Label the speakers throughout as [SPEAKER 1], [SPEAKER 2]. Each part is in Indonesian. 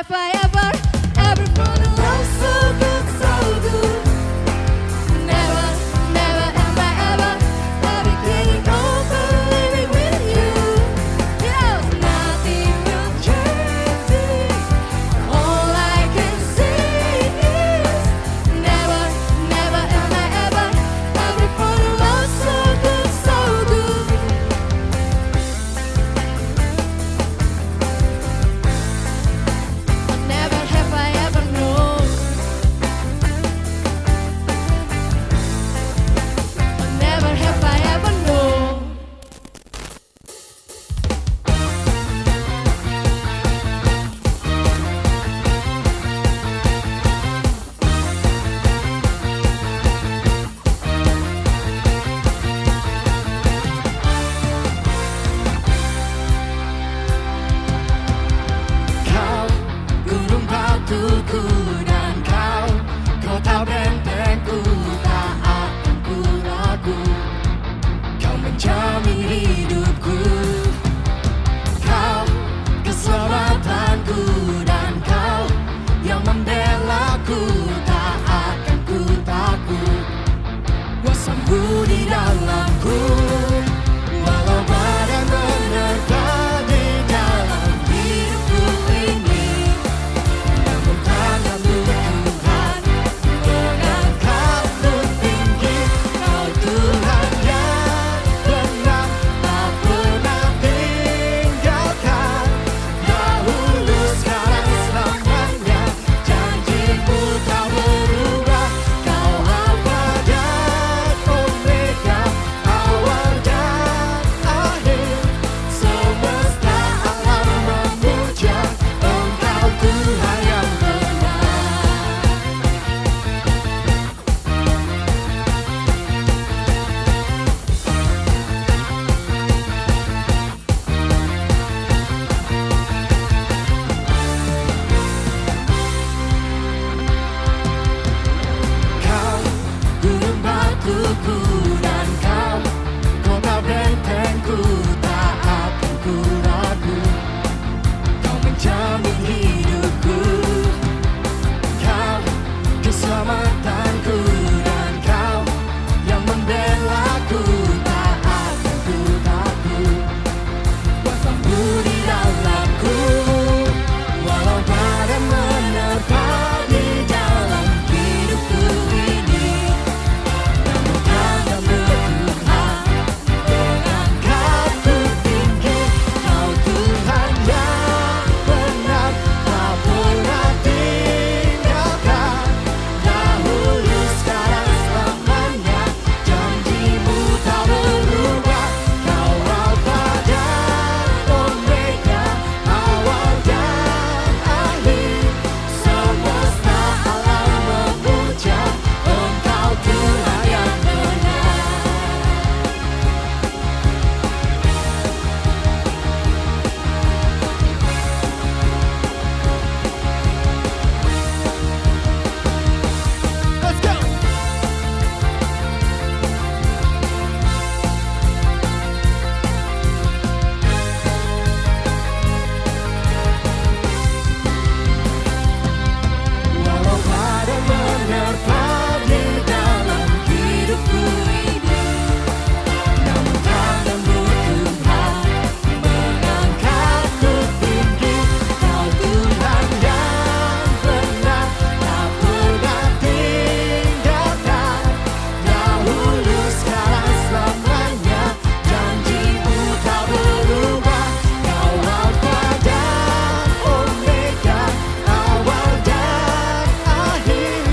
[SPEAKER 1] have I ever found a love so good, so good. Never, never have I ever getting over living with you. Yes, nothing will change it. All I can say is never, never have I ever found a love so good, so good. Never have I ever known. Never have I ever known.
[SPEAKER 2] Kau gunung batuku dan kau kota bentengku, tak akan ku ragu. Kau menjamin hidupku, kau keselamatanku, dan kau yang membelaku, tak akan ku takut. Kuasamu di dalamku, walau badai menerpa di dalam hidupku ini. Namun tanganmu Tuhan mengangkatku tinggi. Kau Tuhan yang benar, tak pernah tinggalkan. Dahulu, sekarang, selamanya, janjimu tak berubah. Kau Alfa dan Omega, awal dan akhir. Semesta alam memuja Engkau Tuhan yang benar. Kau gunung batuku dan kau kota bentengku, tak akan ku ragu. Kau menjamin hidupku, kau keselamatanku, dan kau yang membelaku, tak akan ku takut. Kuasamu di dalamku, walau badai menerpa di dalam hidupku ini. Namun tanganmu Tuhan mengangkatku tinggi. Kau Tuhan yang benar, tak pernah tinggalkan. Dahulu, sekarang, selamanya, janjimu tak berubah. Kau Alfa dan Omega, awal dan akhir. Semesta alam memuja Engkau Tuhan yang benar. Let's go! Walau badai menerpa di dalam hidupku ini, namun tanganmu Tuhan mengangkatku tinggi. Kau Tuhan yang benar, tak pernah tinggalkan. Dahulu, sekarang, selamanya, janjimu tak berubah. Kau Alfa dan Omega, awal dan akhir.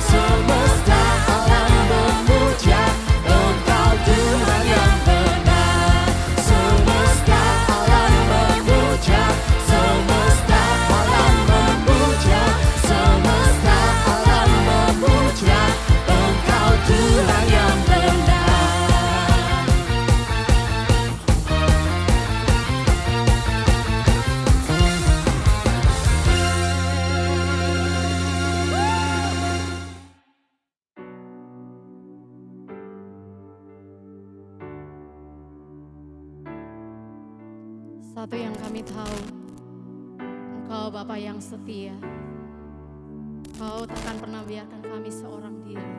[SPEAKER 2] Semesta alam memuja Engkau Tuhan yang benar. Semesta alam memuja, semesta alam memuja, semesta alam memuja Engkau Tuhan yang benar.
[SPEAKER 1] Satu yang kami tahu, Engkau Bapa yang setia. Kau takkan pernah biarkan kami seorang diri.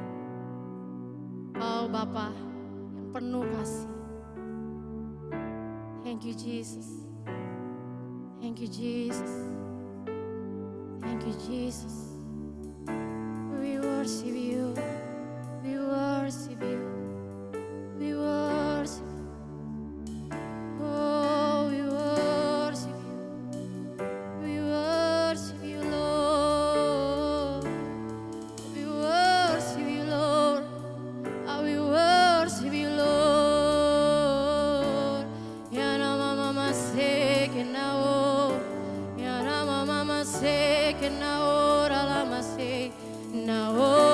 [SPEAKER 1] Kau Bapa yang penuh kasih. Thank you Jesus. Thank you Jesus. Thank you Jesus. We worship you. We worship you. We worship you. Oh, we worship you. We worship you, Lord. We worship you, Lord. We worship you, Lord. Ya nama mama sekenao. Ya nama mama sekenao. Ralama sekenao.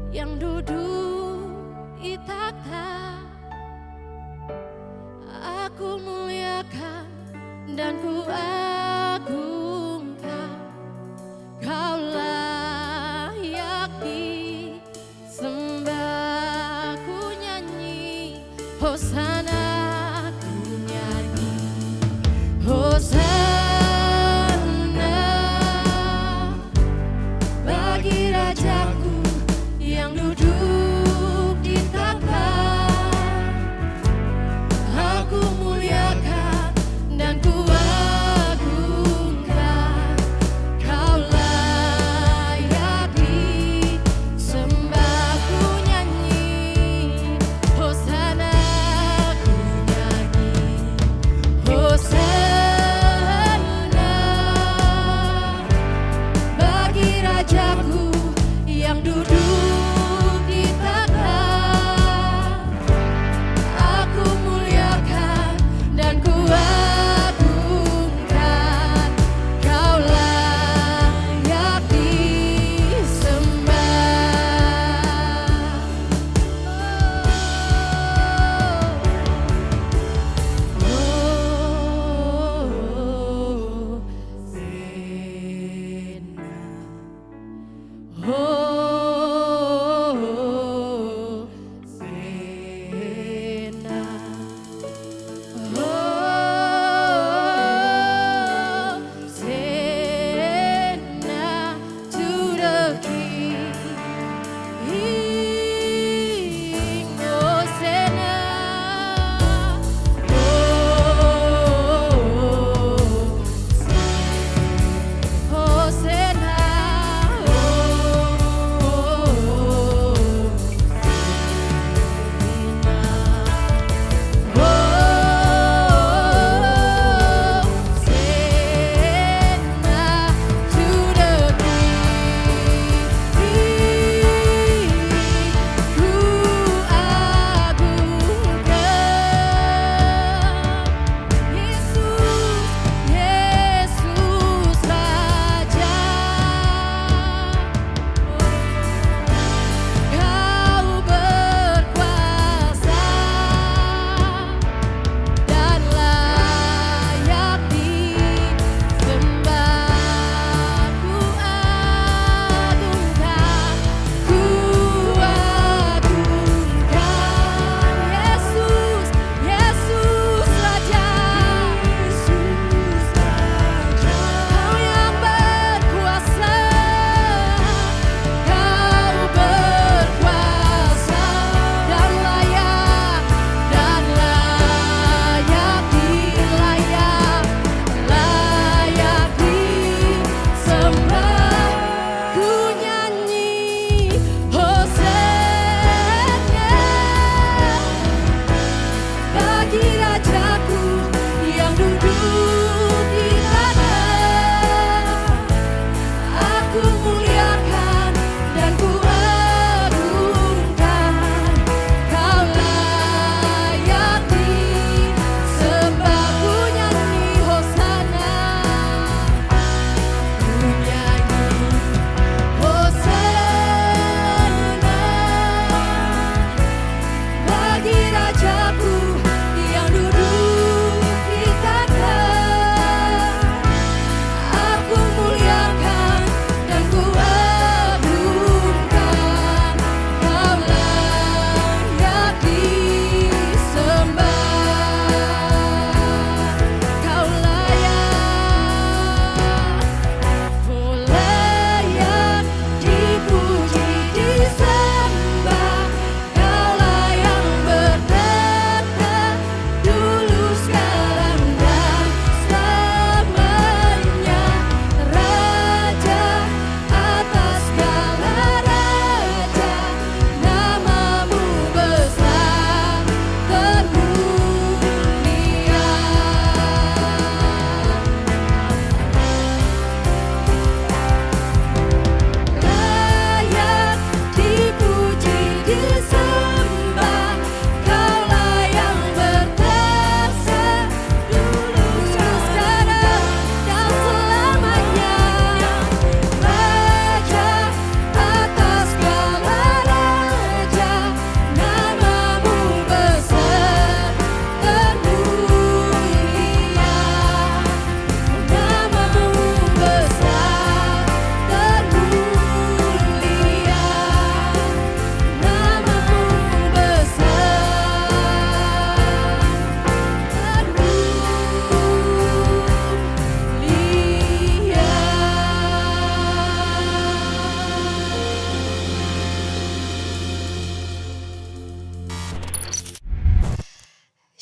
[SPEAKER 1] Yang duduk di takhta, aku muliakan dan ku agungkan. Kau layak disembah, ku nyanyi Hosana, ku nyanyi Hosana bagi Rajaku yang duduk di takhta. Aku muliakan dan ku agungkan. Kau layak disembah, ku nyanyi Hosana,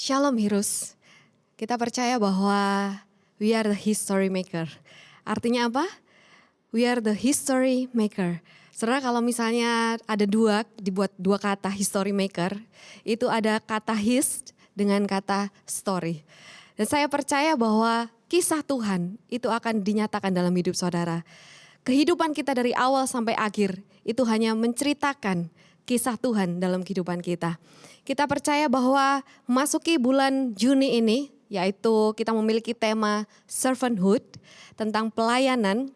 [SPEAKER 3] Shalom Heroes, kita percaya bahwa we are the history maker. Artinya apa? We are the history maker. Saudara, kalau misalnya ada dibuat dua kata history maker, itu ada kata his dengan kata story. Dan saya percaya bahwa kisah Tuhan itu akan dinyatakan dalam hidup saudara. Kehidupan kita dari awal sampai akhir itu hanya menceritakan kisah Tuhan dalam kehidupan kita. Kita percaya bahwa memasuki bulan Juni ini, yaitu kita memiliki tema servanthood, tentang pelayanan,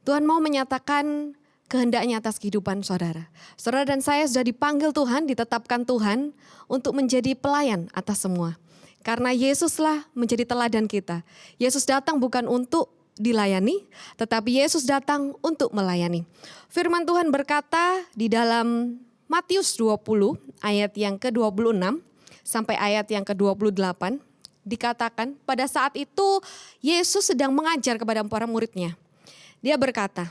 [SPEAKER 3] Tuhan mau menyatakan kehendaknya atas kehidupan saudara. Saudara dan saya sudah dipanggil Tuhan, ditetapkan Tuhan untuk menjadi pelayan atas semua. Karena Yesuslah menjadi teladan kita. Yesus datang bukan untuk dilayani, tetapi Yesus datang untuk melayani. Firman Tuhan berkata di dalam Matius 20 ayat yang ke-26 sampai ayat yang ke-28, dikatakan pada saat itu Yesus sedang mengajar kepada para muridnya. Dia berkata,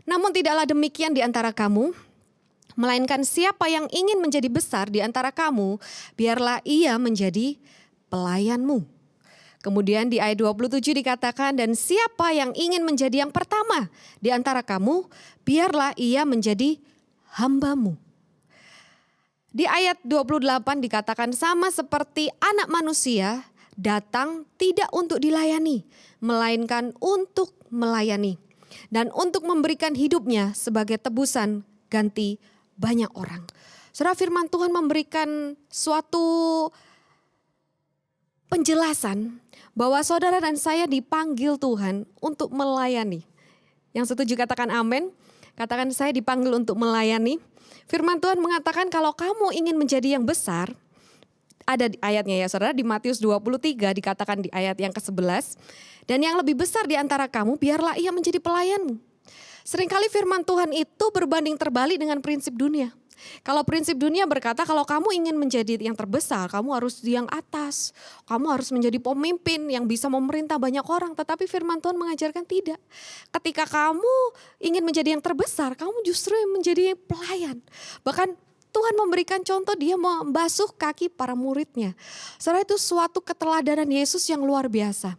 [SPEAKER 3] namun tidaklah demikian di antara kamu, melainkan siapa yang ingin menjadi besar di antara kamu, biarlah ia menjadi pelayanmu. Kemudian di ayat 27 dikatakan, dan siapa yang ingin menjadi yang pertama di antara kamu, biarlah ia menjadi hambamu. Di ayat 28 dikatakan sama seperti anak manusia datang tidak untuk dilayani, melainkan untuk melayani. Dan untuk memberikan hidupnya sebagai tebusan ganti banyak orang. Saudara, firman Tuhan memberikan suatu penjelasan bahwa saudara dan saya dipanggil Tuhan untuk melayani. Yang setuju katakan amin. Katakan saya dipanggil untuk melayani. Firman Tuhan mengatakan kalau kamu ingin menjadi yang besar, ada di ayatnya ya saudara, di Matius 23 dikatakan di ayat yang ke-11. Dan yang lebih besar di antara kamu, biarlah ia menjadi pelayanmu. Seringkali firman Tuhan itu berbanding terbalik dengan prinsip dunia. Kalau prinsip dunia berkata kalau kamu ingin menjadi yang terbesar, kamu harus di yang atas. Kamu harus menjadi pemimpin yang bisa memerintah banyak orang. Tetapi firman Tuhan mengajarkan tidak. Ketika kamu ingin menjadi yang terbesar, kamu justru menjadi pelayan. Bahkan Tuhan memberikan contoh, dia membasuh kaki para muridnya. Saudara, itu suatu keteladanan Yesus yang luar biasa.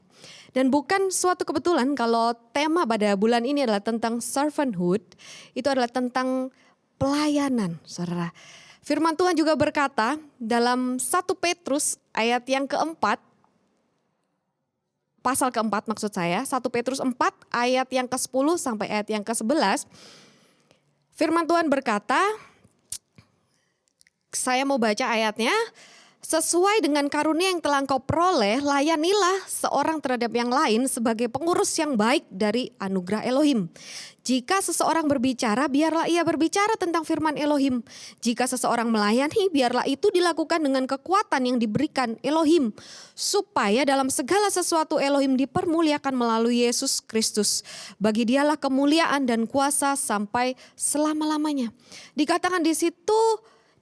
[SPEAKER 3] Dan bukan suatu kebetulan kalau tema pada bulan ini adalah tentang servanthood, itu adalah tentang pelayanan, saudara. Firman Tuhan juga berkata dalam 1 Petrus ayat yang keempat, pasal keempat maksud saya, 1 Petrus 4 ayat yang ke-10 sampai ayat yang ke-11. Firman Tuhan berkata, saya mau baca ayatnya. Sesuai dengan karunia yang telah engkau peroleh, layanilah seorang terhadap yang lain sebagai pengurus yang baik dari anugerah Elohim. Jika seseorang berbicara, biarlah ia berbicara tentang firman Elohim. Jika seseorang melayani, biarlah itu dilakukan dengan kekuatan yang diberikan Elohim. Supaya dalam segala sesuatu Elohim dipermuliakan melalui Yesus Kristus. Bagi dialah kemuliaan dan kuasa sampai selama-lamanya. Dikatakan di situ,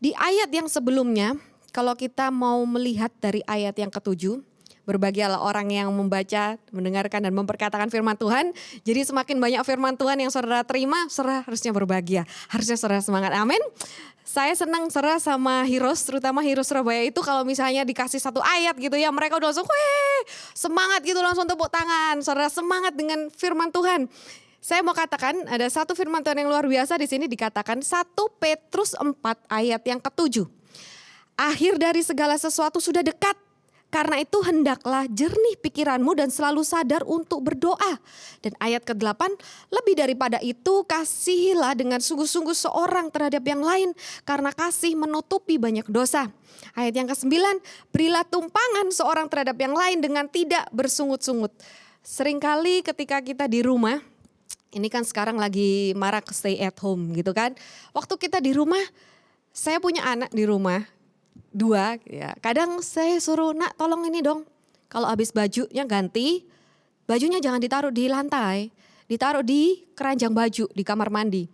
[SPEAKER 3] di ayat yang sebelumnya, kalau kita mau melihat dari ayat yang ke-7, berbahagialah orang yang membaca, mendengarkan dan memperkatakan firman Tuhan. Jadi semakin banyak firman Tuhan yang saudara terima, saudara harusnya berbahagia. Harusnya saudara semangat, amin. Saya senang saudara sama Heroes, terutama Heroes Surabaya itu kalau misalnya dikasih satu ayat gitu ya, mereka udah langsung semangat gitu, langsung tepuk tangan. Saudara semangat dengan firman Tuhan. Saya mau katakan ada satu firman Tuhan yang luar biasa di sini dikatakan 1 Petrus 4 ayat yang ke-7. Akhir dari segala sesuatu sudah dekat. Karena itu hendaklah jernih pikiranmu dan selalu sadar untuk berdoa. Dan ayat ke-8, lebih daripada itu kasihilah dengan sungguh-sungguh seorang terhadap yang lain. Karena kasih menutupi banyak dosa. Ayat yang ke-9, berilah tumpangan seorang terhadap yang lain dengan tidak bersungut-sungut. Seringkali ketika kita di rumah, ini kan sekarang lagi marak stay at home gitu kan. Waktu kita di rumah, saya punya anak di rumah. 2 ya. Kadang saya suruh, nak tolong ini dong. Kalau habis bajunya ganti, bajunya jangan ditaruh di lantai. Ditaruh di keranjang baju di kamar mandi.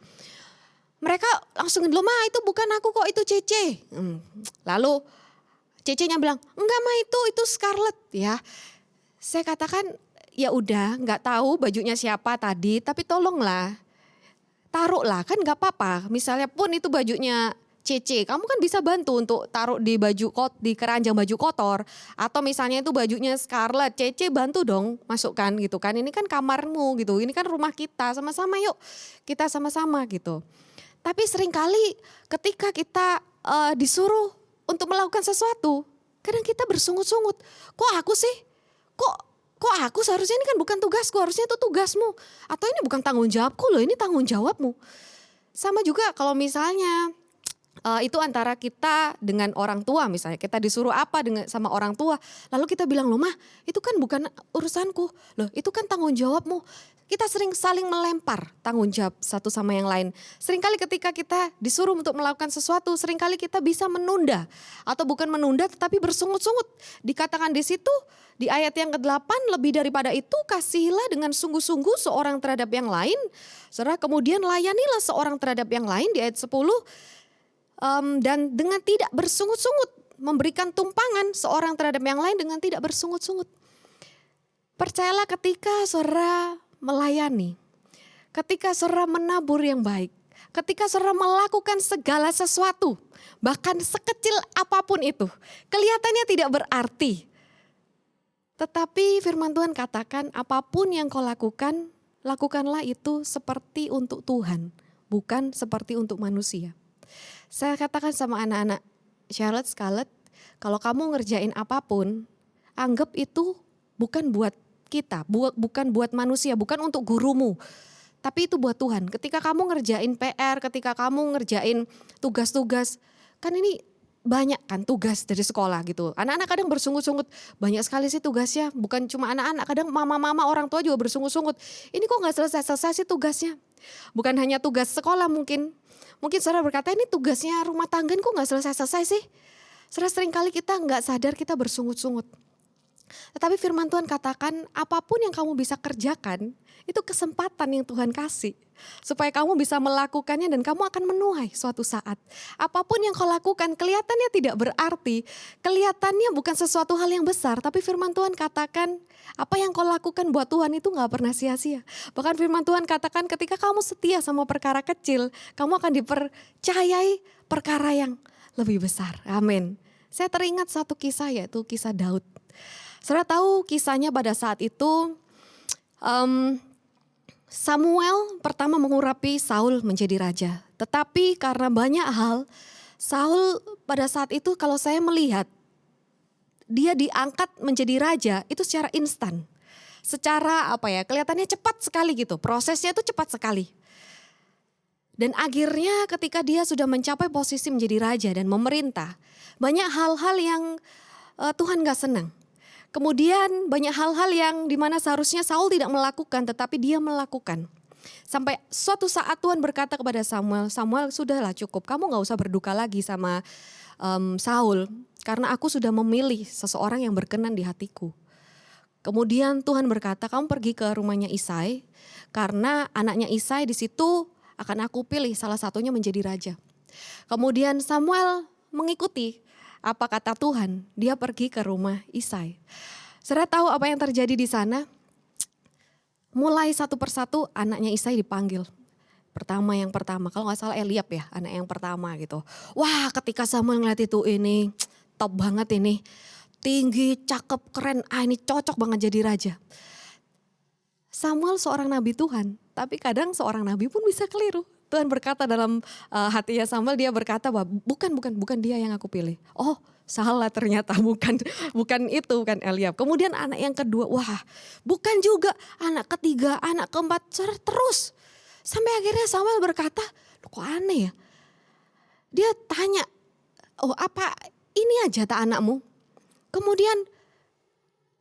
[SPEAKER 3] Mereka langsung, loh ma itu bukan aku kok, itu Cece. Lalu Cece-nya bilang, enggak ma itu Scarlett ya. Saya katakan, ya udah gak tahu bajunya siapa tadi, tapi tolonglah. Taruhlah, kan gak apa-apa. Misalnya pun itu bajunya Cece, kamu kan bisa bantu untuk taruh di di keranjang baju kotor. Atau misalnya itu bajunya Scarlett, Cece bantu dong masukkan gitu kan. Ini kan kamarmu gitu, ini kan rumah kita, sama-sama yuk kita sama-sama gitu. Tapi seringkali ketika kita disuruh untuk melakukan sesuatu, kadang kita bersungut-sungut. Kok aku sih? Kok aku, seharusnya ini kan bukan tugasku, harusnya itu tugasmu. Atau ini bukan tanggung jawabku loh, ini tanggung jawabmu. Sama juga kalau misalnya itu antara kita dengan orang tua, misalnya kita disuruh apa sama orang tua, lalu kita bilang, loh mah itu kan bukan urusanku, loh itu kan tanggung jawabmu. Kita sering saling melempar tanggung jawab satu sama yang lain. Seringkali ketika kita disuruh untuk melakukan sesuatu, seringkali kita bisa menunda. Atau bukan menunda tetapi bersungut-sungut. Dikatakan di situ di ayat yang ke-8, lebih daripada itu kasihilah dengan sungguh-sungguh seorang terhadap yang lain. Saudara, kemudian layanilah seorang terhadap yang lain di ayat 10. Dan dengan tidak bersungut-sungut, memberikan tumpangan seorang terhadap yang lain dengan tidak bersungut-sungut. Percayalah ketika saudara melayani, ketika saudara menabur yang baik, ketika saudara melakukan segala sesuatu, bahkan sekecil apapun itu, kelihatannya tidak berarti. Tetapi firman Tuhan katakan, apapun yang kau lakukan, lakukanlah itu seperti untuk Tuhan, bukan seperti untuk manusia. Saya katakan sama anak-anak Charlotte, Scarlett, kalau kamu ngerjain apapun, anggap itu bukan buat kita, bukan buat manusia, bukan untuk gurumu. Tapi itu buat Tuhan. Ketika kamu ngerjain PR, ketika kamu ngerjain tugas-tugas, kan ini banyak kan tugas dari sekolah gitu. Anak-anak kadang bersungut-sungut, banyak sekali sih tugasnya. Bukan cuma anak-anak, kadang mama-mama orang tua juga bersungut-sungut. Ini kok gak selesai-selesai sih tugasnya. Bukan hanya tugas sekolah mungkin. Mungkin saudara berkata, ini tugasnya rumah tangga kok gak selesai-selesai sih. Saudara, seringkali kita gak sadar kita bersungut-sungut. Tetapi firman Tuhan katakan, apapun yang kamu bisa kerjakan, itu kesempatan yang Tuhan kasih. Supaya kamu bisa melakukannya dan kamu akan menuai suatu saat. Apapun yang kau lakukan kelihatannya tidak berarti. Kelihatannya bukan sesuatu hal yang besar. Tapi firman Tuhan katakan, apa yang kau lakukan buat Tuhan itu gak pernah sia-sia. Bahkan firman Tuhan katakan ketika kamu setia sama perkara kecil, kamu akan dipercayai perkara yang lebih besar. Amin. Saya teringat satu kisah, yaitu kisah Daud. Saudara tahu kisahnya pada saat itu Samuel pertama mengurapi Saul menjadi raja. Tetapi karena banyak hal, Saul pada saat itu kalau saya melihat dia diangkat menjadi raja itu secara instan. Secara kelihatannya cepat sekali gitu, prosesnya itu cepat sekali. Dan akhirnya ketika dia sudah mencapai posisi menjadi raja dan memerintah, banyak hal-hal yang Tuhan gak senang. Kemudian banyak hal-hal yang dimana seharusnya Saul tidak melakukan tetapi dia melakukan. Sampai suatu saat Tuhan berkata kepada Samuel, Samuel sudahlah cukup, kamu gak usah berduka lagi sama Saul. Karena aku sudah memilih seseorang yang berkenan di hatiku. Kemudian Tuhan berkata, kamu pergi ke rumahnya Isai. Karena anaknya Isai di situ akan aku pilih salah satunya menjadi raja. Kemudian Samuel mengikuti apa kata Tuhan, dia pergi ke rumah Isai. Saudara tahu apa yang terjadi di sana? Mulai satu persatu anaknya Isai dipanggil. Yang pertama, kalau gak salah Eliab ya, anak yang pertama gitu. Wah, ketika Samuel ngeliat itu, ini top banget ini. Tinggi, cakep, keren, ini cocok banget jadi raja. Samuel seorang nabi Tuhan, tapi kadang seorang nabi pun bisa keliru. Tuhan berkata dalam hatinya Samuel, dia berkata bahwa bukan dia yang aku pilih. Oh, salah ternyata, bukan itu, bukan Eliab. Kemudian anak yang kedua, wah bukan juga. Anak ketiga, anak keempat, terus. Sampai akhirnya Samuel berkata, kok aneh ya. Dia tanya, oh apa ini aja tak anakmu? Kemudian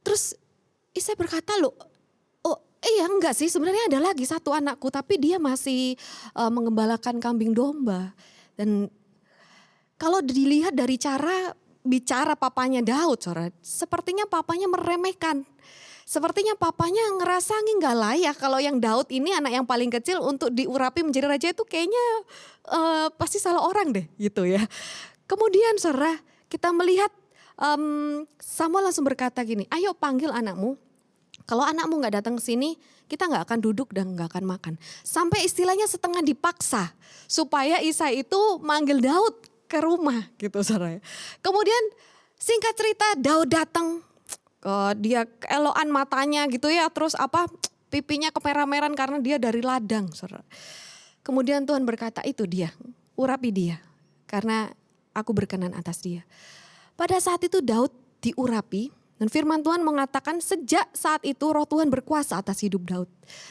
[SPEAKER 3] terus Isai berkata, loh iya enggak sih, sebenarnya ada lagi satu anakku tapi dia masih mengembalakan kambing domba. Dan kalau dilihat dari cara bicara papanya Daud, sepertinya papanya meremehkan. Sepertinya papanya ngerasa nggak layak kalau yang Daud ini anak yang paling kecil untuk diurapi menjadi raja itu kayaknya pasti salah orang deh gitu ya. Kemudian saudara kita melihat Samuel langsung berkata gini, ayo panggil anakmu. Kalau anakmu gak datang ke sini, kita gak akan duduk dan gak akan makan. Sampai istilahnya setengah dipaksa supaya Isai itu manggil Daud ke rumah gitu saudara. Kemudian singkat cerita Daud datang, dia keelokan matanya gitu ya, terus pipinya kemerah-merahan karena dia dari ladang saudara. Kemudian Tuhan berkata, itu dia, urapi dia karena aku berkenan atas dia. Pada saat itu Daud diurapi dan firman Tuhan mengatakan sejak saat itu roh Tuhan berkuasa atas hidup Daud.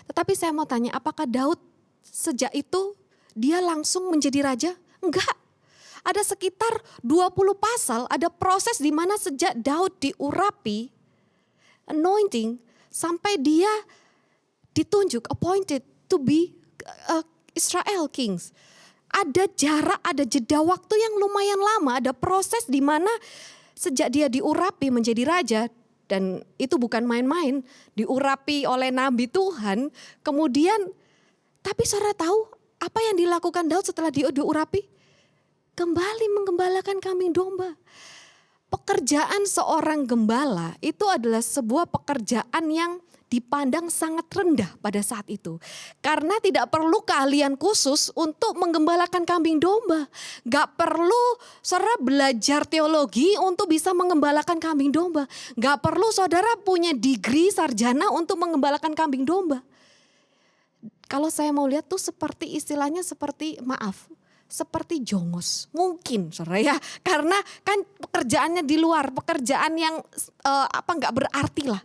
[SPEAKER 3] Tetapi saya mau tanya, apakah Daud sejak itu dia langsung menjadi raja? Enggak. Ada sekitar 20 pasal, ada proses di mana sejak Daud diurapi, anointing, sampai dia ditunjuk, appointed to be Israel kings. Ada jarak, ada jeda waktu yang lumayan lama, ada proses di mana sejak dia diurapi menjadi raja, dan itu bukan main-main, diurapi oleh nabi Tuhan, kemudian tapi saudara tahu apa yang dilakukan Daud setelah dia diurapi? Kembali menggembalakan kambing domba. Pekerjaan seorang gembala itu adalah sebuah pekerjaan yang dipandang sangat rendah pada saat itu. Karena tidak perlu keahlian khusus untuk menggembalakan kambing domba. Gak perlu saudara belajar teologi untuk bisa mengembalakan kambing domba. Gak perlu saudara punya degree sarjana untuk mengembalakan kambing domba. Kalau saya mau lihat tuh seperti istilahnya seperti jongos. Mungkin saudara ya. Karena kan pekerjaannya di luar, pekerjaan yang gak berarti lah.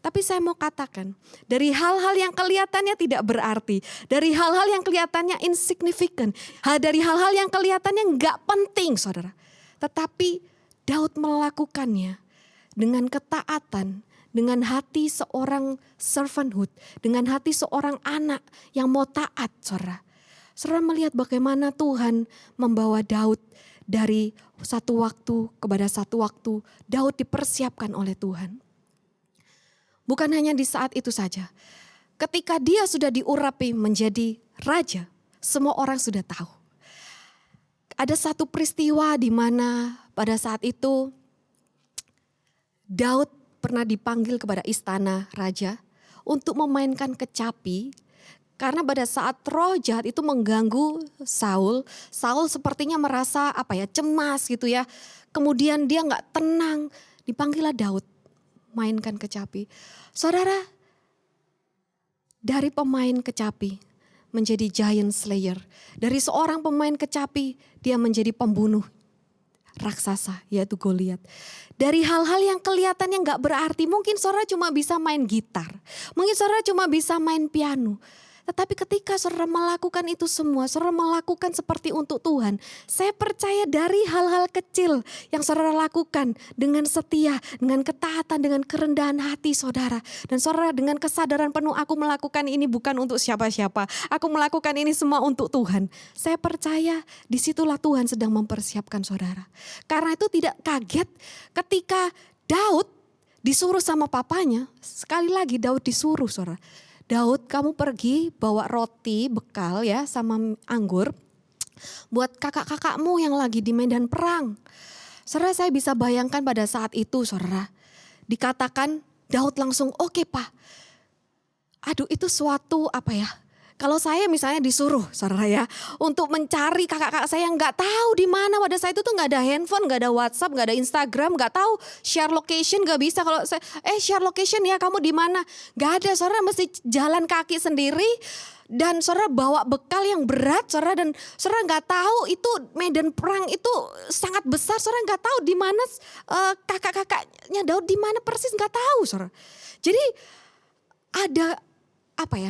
[SPEAKER 3] Tapi saya mau katakan, dari hal-hal yang kelihatannya tidak berarti, dari hal-hal yang kelihatannya insignificant, dari hal-hal yang kelihatannya nggak penting saudara. Tetapi Daud melakukannya dengan ketaatan, dengan hati seorang servanthood, dengan hati seorang anak yang mau taat saudara. Saudara melihat bagaimana Tuhan membawa Daud dari satu waktu kepada satu waktu, Daud dipersiapkan oleh Tuhan. Bukan hanya di saat itu saja. Ketika dia sudah diurapi menjadi raja, semua orang sudah tahu. Ada satu peristiwa di mana pada saat itu Daud pernah dipanggil kepada istana raja untuk memainkan kecapi. Karena pada saat roh jahat itu mengganggu Saul, Saul sepertinya merasa cemas gitu ya. Kemudian dia gak tenang, dipanggillah Daud. Mainkan kecapi. Saudara, dari pemain kecapi menjadi giant slayer. Dari seorang pemain kecapi dia menjadi pembunuh raksasa yaitu Goliat. Dari hal-hal yang kelihatannya gak berarti, mungkin saudara cuma bisa main gitar. Mungkin saudara cuma bisa main piano. Tetapi ketika saudara melakukan itu semua, saudara melakukan seperti untuk Tuhan. Saya percaya dari hal-hal kecil yang saudara lakukan dengan setia, dengan ketaatan, dengan kerendahan hati saudara. Dan saudara dengan kesadaran penuh, aku melakukan ini bukan untuk siapa-siapa. Aku melakukan ini semua untuk Tuhan. Saya percaya disitulah Tuhan sedang mempersiapkan saudara. Karena itu tidak kaget ketika Daud disuruh sama papanya. Sekali lagi Daud disuruh saudara. Daud, kamu pergi bawa roti bekal ya sama anggur buat kakak-kakakmu yang lagi di medan perang. Saudara, saya bisa bayangkan pada saat itu saudara, dikatakan Daud langsung oke, Pak. Aduh, itu suatu kalau saya misalnya disuruh saudara ya untuk mencari kakak-kakak saya yang gak tahu di mana pada saat itu tuh gak ada handphone, gak ada WhatsApp, gak ada Instagram, gak tahu share location, gak bisa. Kalau saya share location ya kamu di mana, gak ada. Saudara mesti jalan kaki sendiri dan saudara bawa bekal yang berat saudara, dan saudara gak tahu itu medan perang itu sangat besar. Saudara gak tahu di mana kakak-kakaknya Daud di mana persis, gak tahu saudara. Jadi ada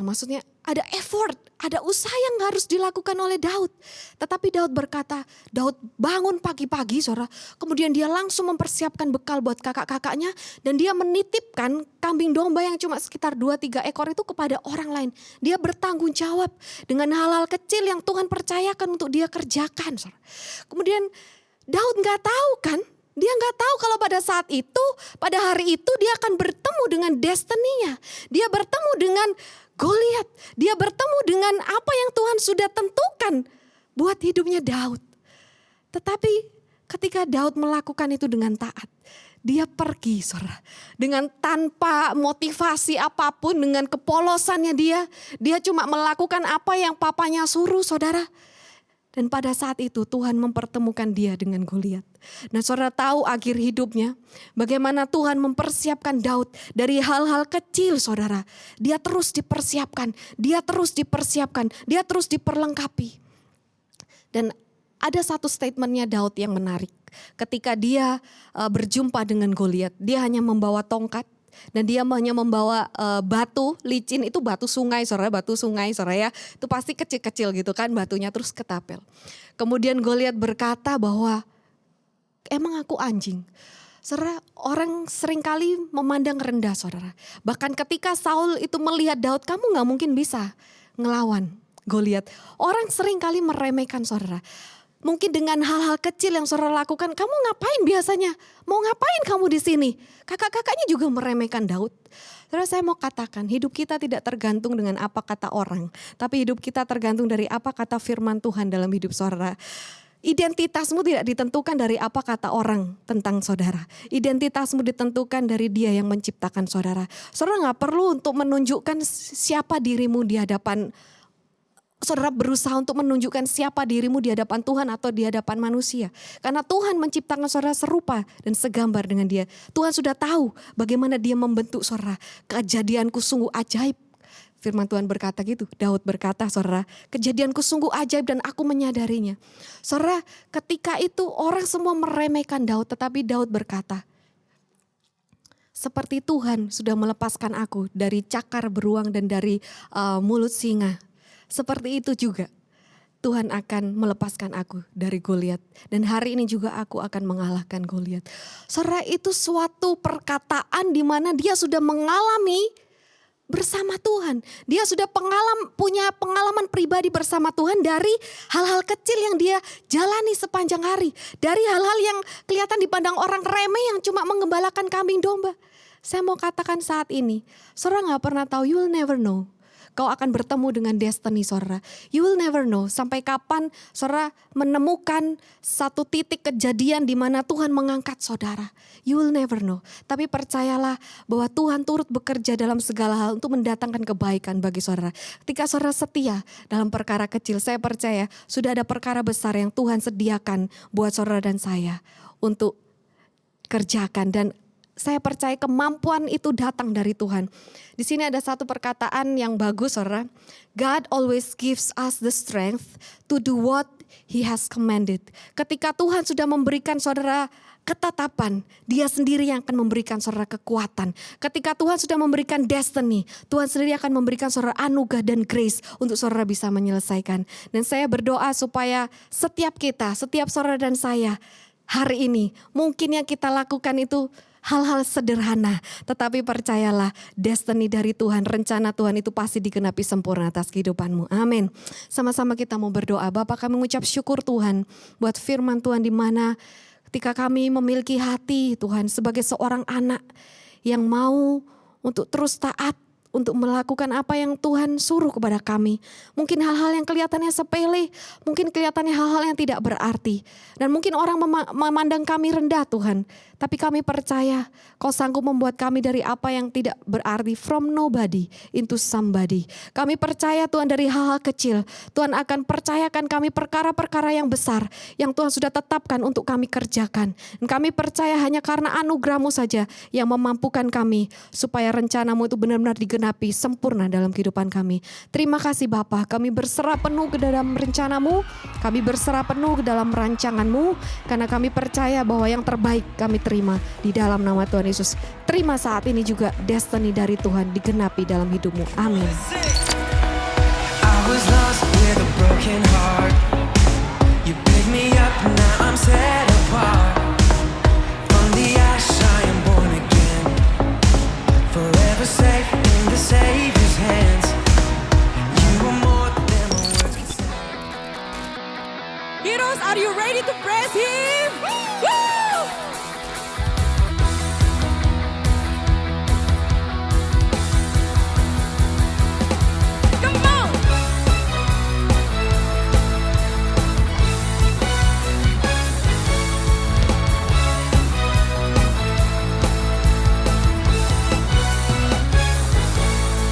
[SPEAKER 3] maksudnya ada effort, ada usaha yang harus dilakukan oleh Daud. Tetapi Daud berkata, Daud bangun pagi-pagi saudara, kemudian dia langsung mempersiapkan bekal buat kakak-kakaknya, dan dia menitipkan kambing domba yang cuma sekitar 2-3 ekor itu kepada orang lain. Dia bertanggung jawab dengan hal-hal kecil yang Tuhan percayakan untuk dia kerjakan saudara. Kemudian Daud gak tahu kan, dia gak tahu kalau pada saat itu, pada hari itu dia akan bertemu dengan destiny-nya. Dia bertemu dengan Goliat. Dia bertemu dengan apa yang Tuhan sudah tentukan buat hidupnya Daud. Tetapi ketika Daud melakukan itu dengan taat, dia pergi saudara. Dengan tanpa motivasi apapun, dengan kepolosannya dia cuma melakukan apa yang papanya suruh saudara. Dan pada saat itu Tuhan mempertemukan dia dengan Goliat. Nah saudara tahu akhir hidupnya bagaimana Tuhan mempersiapkan Daud dari hal-hal kecil saudara. Dia terus dipersiapkan, dia terus dipersiapkan, dia terus diperlengkapi. Dan ada satu statementnya Daud yang menarik. Ketika dia berjumpa dengan Goliat, dia hanya membawa tongkat. Dan dia hanya membawa batu licin, itu batu sungai saudara ya. Itu pasti kecil-kecil gitu kan batunya, terus ketapel. Kemudian Goliat berkata bahwa emang aku anjing. Saudara, orang seringkali memandang rendah saudara. Bahkan ketika Saul itu melihat Daud, kamu gak mungkin bisa ngelawan Goliat. Orang seringkali meremehkan saudara. Mungkin dengan hal-hal kecil yang saudara lakukan, kamu ngapain biasanya? Mau ngapain kamu di sini? Kakak-kakaknya juga meremehkan Daud. Saudara, saya mau katakan, hidup kita tidak tergantung dengan apa kata orang, tapi hidup kita tergantung dari apa kata firman Tuhan dalam hidup saudara. Identitasmu tidak ditentukan dari apa kata orang tentang saudara. Identitasmu ditentukan dari Dia yang menciptakan saudara. Saudara gak perlu untuk menunjukkan siapa dirimu di hadapan. Saudara berusaha untuk menunjukkan siapa dirimu di hadapan Tuhan atau di hadapan manusia. Karena Tuhan menciptakan saudara serupa dan segambar dengan Dia. Tuhan sudah tahu bagaimana Dia membentuk saudara. Kejadianku sungguh ajaib. Firman Tuhan berkata gitu. Daud berkata saudara, kejadianku sungguh ajaib dan aku menyadarinya. Saudara, ketika itu orang semua meremehkan Daud, tetapi Daud berkata, seperti Tuhan sudah melepaskan aku dari cakar beruang dan dari mulut singa. Seperti itu juga Tuhan akan melepaskan aku dari Goliat. Dan hari ini juga aku akan mengalahkan Goliat. Saudara, itu suatu perkataan di mana dia sudah mengalami bersama Tuhan. Dia sudah punya pengalaman pribadi bersama Tuhan dari hal-hal kecil yang dia jalani sepanjang hari. Dari hal-hal yang kelihatan dipandang orang remeh yang cuma mengembalakan kambing domba. Saya mau katakan saat ini, saudara gak pernah tahu, you will never know. Kau akan bertemu dengan destiny saudara. You will never know sampai kapan saudara menemukan satu titik kejadian di mana Tuhan mengangkat saudara. You will never know. Tapi percayalah bahwa Tuhan turut bekerja dalam segala hal untuk mendatangkan kebaikan bagi saudara. Ketika saudara setia dalam perkara kecil, saya percaya sudah ada perkara besar yang Tuhan sediakan buat saudara dan saya untuk kerjakan. Dan saya percaya kemampuan itu datang dari Tuhan. Di sini ada satu perkataan yang bagus saudara. God always gives us the strength to do what He has commanded. Ketika Tuhan sudah memberikan saudara ketetapan, Dia sendiri yang akan memberikan saudara kekuatan. Ketika Tuhan sudah memberikan destiny, Tuhan sendiri akan memberikan saudara anugerah dan grace untuk saudara bisa menyelesaikan. Dan saya berdoa supaya setiap kita, setiap saudara dan saya hari ini, mungkin yang kita lakukan itu hal-hal sederhana, tetapi percayalah destiny dari Tuhan, rencana Tuhan itu pasti digenapi sempurna atas kehidupanmu. Amin. Sama-sama kita mau berdoa. Bapa, kami mengucap syukur Tuhan buat firman Tuhan di mana ketika kami memiliki hati Tuhan sebagai seorang anak yang mau untuk terus taat, untuk melakukan apa yang Tuhan suruh kepada kami. Mungkin hal-hal yang kelihatannya sepele, mungkin kelihatannya hal-hal yang tidak berarti. Dan mungkin orang memandang kami rendah Tuhan. Tapi kami percaya Kau sanggup membuat kami dari apa yang tidak berarti, from nobody into somebody. Kami percaya Tuhan dari hal-hal kecil, Tuhan akan percayakan kami perkara-perkara yang besar yang Tuhan sudah tetapkan untuk kami kerjakan. Dan kami percaya hanya karena anugerah-Mu saja yang memampukan kami supaya rencana-Mu itu benar-benar digenapi sempurna dalam kehidupan kami. Terima kasih Bapa, kami berserah penuh ke dalam rencana-Mu, kami berserah penuh ke dalam rancangan-Mu, karena kami percaya bahwa yang terbaik kami terima di dalam nama Tuhan Yesus. Terima saat ini juga destiny dari Tuhan digenapi dalam hidupmu. Amin.
[SPEAKER 2] I was lost with a broken heart. You picked me up, now I'm set apart. From the ash I am born again. Forever safe in the Savior's hands. You are more than my words can say.
[SPEAKER 1] Heroes, are you ready to praise Him? Woo! Come on!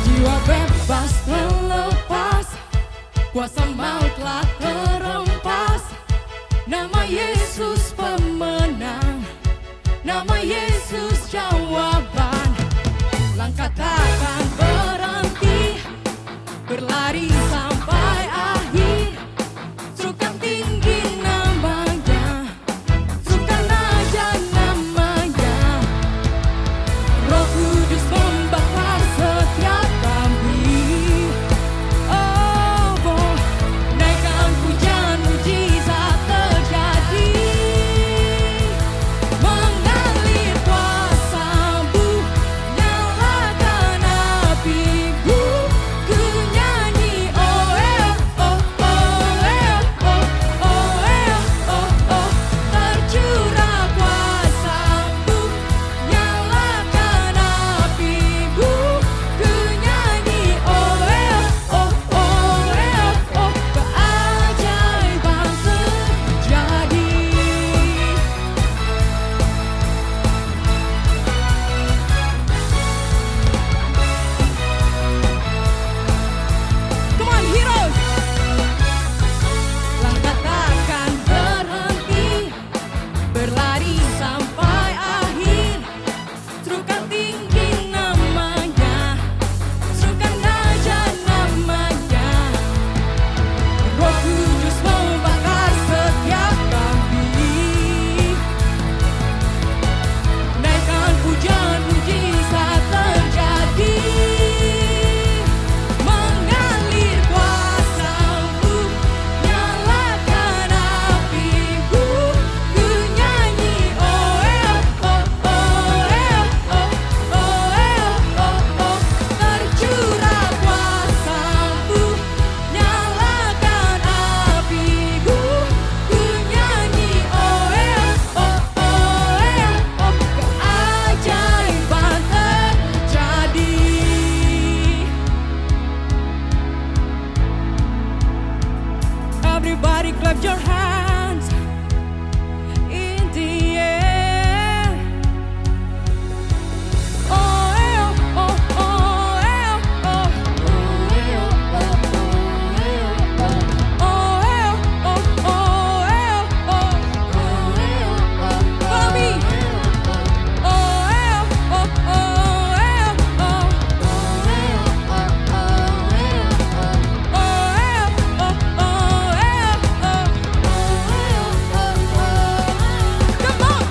[SPEAKER 1] Jiwa bebas terlepas, kuasa maut telah terempas. takkan berhenti berlari sampai akhir. Serukan tinggi namanya, serukan aja namanya. Roh Kudus membakar setiap kami. Oh, oh, naikkan pujian mujizat terjadi. Mengalir kuasa-Mu, nyalakan api-Mu. Ku nyanyi oh eh oh oh eh oh oh eh oh oh. Tercurah kuasa-Mu, nyalakan api-Mu. Ku nyanyi oh eh oh oh eh oh. Keajaiban terjadi. Come on, heroes! Langkah takkan berhenti berlari sampai akhir. Serukan tinggi namanya, serukan aja namanya. Roh Kudus membakar setiap kami. Naikkan pujian mujizat terjadi. Mengalir kuasa-Mu, nyalakan api-Mu. Ku nyanyi oh eh oh oh eh oh oh eh oh oh. Tercurah kuasa-Mu, nyalakan api-Mu. Ku nyanyi oh eh oh oh eh oh. Keajaiban terjadi. Everybody clap your hands in the air. Oh eh oh oh oh eh oh. Oh eh oh oh eh oh. Oh eh oh oh eh oh. Oh eh oh. Follow me. Oh eh oh oh eh oh. Oh eh oh oh eh oh. Oh eh oh oh eh oh. Come on.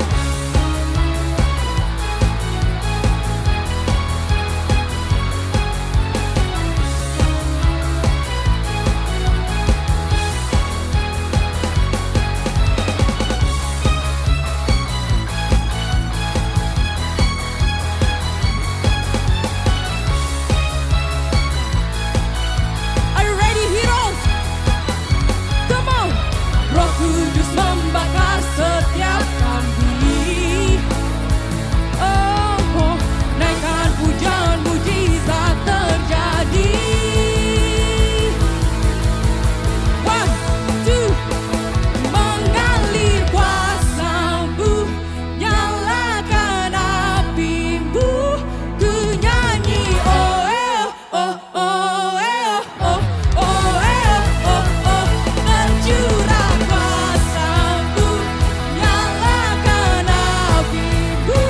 [SPEAKER 1] Are you ready, heroes? Come on. Roh Kudus membakar setiap kami. Oh, oh, naikkan pujian mujizat terjadi. One, two. Mengalir kuasa-Mu, nyalakan api-Mu. Ku nyanyi oh eh oh oh eh oh oh eh oh oh. Tercurah kuasa-Mu, nyalakan api-Mu.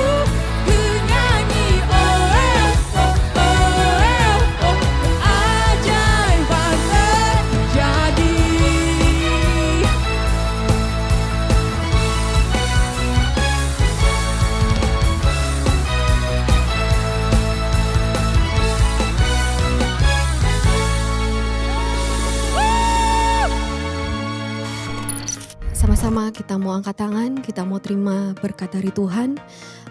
[SPEAKER 1] Ku nyanyi oh eh oh oh. Keajaiban terjadi.
[SPEAKER 3] Sama-sama kita mau angkat tangan, kita mau terima berkat dari Tuhan.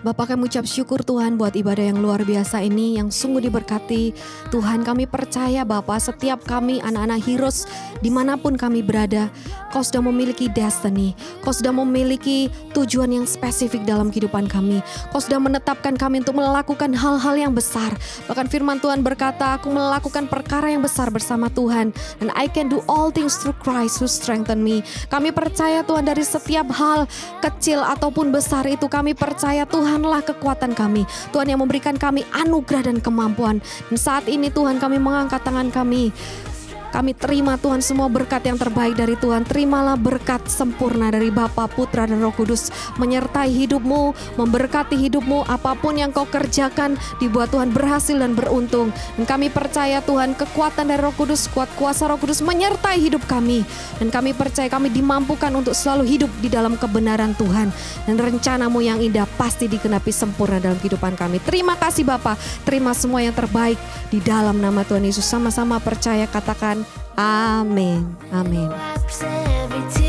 [SPEAKER 3] Bapak, kami ucap syukur Tuhan buat ibadah yang luar biasa ini yang sungguh diberkati. Tuhan, kami percaya Bapak, setiap kami anak-anak heroes dimanapun kami berada, Kau sudah memiliki destiny, Kau sudah memiliki tujuan yang spesifik dalam kehidupan kami. Kau sudah menetapkan kami untuk melakukan hal-hal yang besar. Bahkan firman Tuhan berkata, aku melakukan perkara yang besar bersama Tuhan. And I can do all things through Christ who strengthen me. Kami percaya Tuhan, dari setiap hal kecil ataupun besar itu kami percaya Tuhanlah kekuatan kami. Tuhan yang memberikan kami anugerah dan kemampuan. Dan saat ini Tuhan, kami mengangkat tangan kami. Kami terima Tuhan semua berkat yang terbaik dari Tuhan. Terimalah berkat sempurna dari Bapa, Putra, dan Roh Kudus menyertai hidupmu, memberkati hidupmu. Apapun yang kau kerjakan dibuat Tuhan berhasil dan beruntung. Dan kami percaya Tuhan, kekuatan dari Roh Kudus, kuat kuasa Roh Kudus menyertai hidup kami. Dan kami percaya kami dimampukan untuk selalu hidup di dalam kebenaran Tuhan. Dan rencanamu yang indah pasti digenapi sempurna dalam kehidupan kami. Terima kasih Bapa, terima semua yang terbaik di dalam nama Tuhan Yesus. Sama-sama percaya, katakan amin. Amin.
[SPEAKER 1] Wipes every tear.